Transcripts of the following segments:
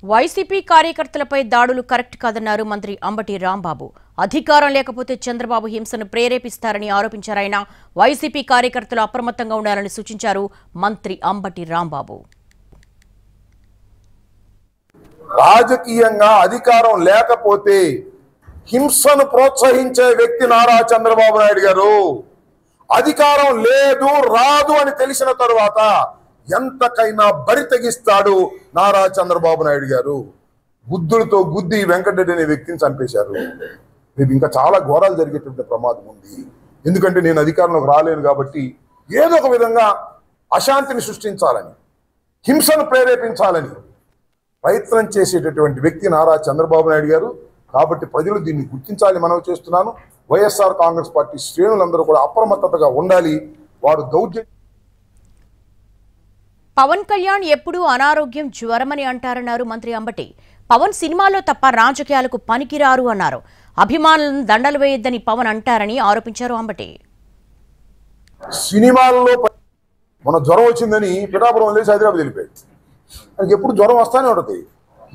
YCP కార్యకర్తలపై దాడులు correct కాదన్నారు మంత్రి అంబటి రాంబాబు. అధికారం లేకపోతే చంద్రబాబు హింసను ప్రేరేపిస్తారని ఆరోపించారాయన. వైసీపీ కార్యకర్తలు అప్రమత్తంగా ఉండాలని సూచించారు మంత్రి అంబటి రాంబాబు. రాజకీయంగా అధికారం లేకపోతే హింసను ప్రోత్సహించే వ్యక్తి నారా చంద్రబాబు నాయుడు గారు. అధికారం లేదు రాదు అని తెలిసిన తరువాత ఎంతకైనా బరి తెగిస్తాడు నారా చంద్రబాబు నాయుడు గారు. గుద్దులతో గుద్ది వెంకటరెడ్డి అనే వ్యక్తిని చంపేశారు. రేపు ఇంకా చాలా ఘోరాలు జరిగేటువంటి ప్రమాదం ఉంది. ఎందుకంటే నేను అధికారంలోకి రాలేను కాబట్టి ఏదో ఒక విధంగా అశాంతిని సృష్టించాలని, హింసను ప్రేరేపించాలని ప్రయత్నం చేసేటటువంటి వ్యక్తి నారా చంద్రబాబు నాయుడు గారు. కాబట్టి ప్రజలు దీన్ని గుర్తించాలి మనవి చేస్తున్నాను. వైఎస్ఆర్ కాంగ్రెస్ పార్టీ శ్రేణులందరూ కూడా అప్రమత్తతగా ఉండాలి. వారు దౌర్జన్యం. పవన్ కళ్యాణ్ ఎప్పుడూ అనారోగ్యం జ్వరమని అంటారన్నారు మంత్రి అంబటి. పవన్ సినిమాలో తప్ప రాజకీయాలకు పనికిరారు అన్నారు. అభిమానులను దండలు వేయొద్దని పవన్ అంటారని ఆరోపించారు అంబటి. సినిమాల్లో మన జ్వరం వచ్చిందని పిఠాపురం వెళ్ళేసి హైదరాబాద్ వెళ్ళిపోయాడు. ఆయనకి ఎప్పుడు జ్వరం వస్తానే ఉంటుంది.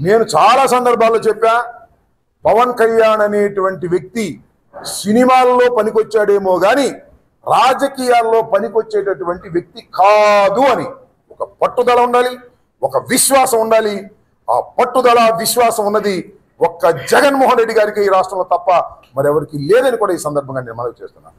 నేను చాలా సందర్భాల్లో చెప్పా, పవన్ కళ్యాణ్ అనేటువంటి వ్యక్తి సినిమాల్లో పనికొచ్చాడేమో కానీ రాజకీయాల్లో పనికొచ్చేటటువంటి వ్యక్తి కాదు అని. ఒక పట్టుదల ఉండాలి, ఒక విశ్వాసం ఉండాలి. ఆ పట్టుదల విశ్వాసం ఉన్నది ఒక్క జగన్మోహన్ రెడ్డి గారికి ఈ రాష్ట్రంలో తప్ప మరెవరికి లేదని కూడా ఈ సందర్భంగా నేను మనవి చేస్తున్నాను.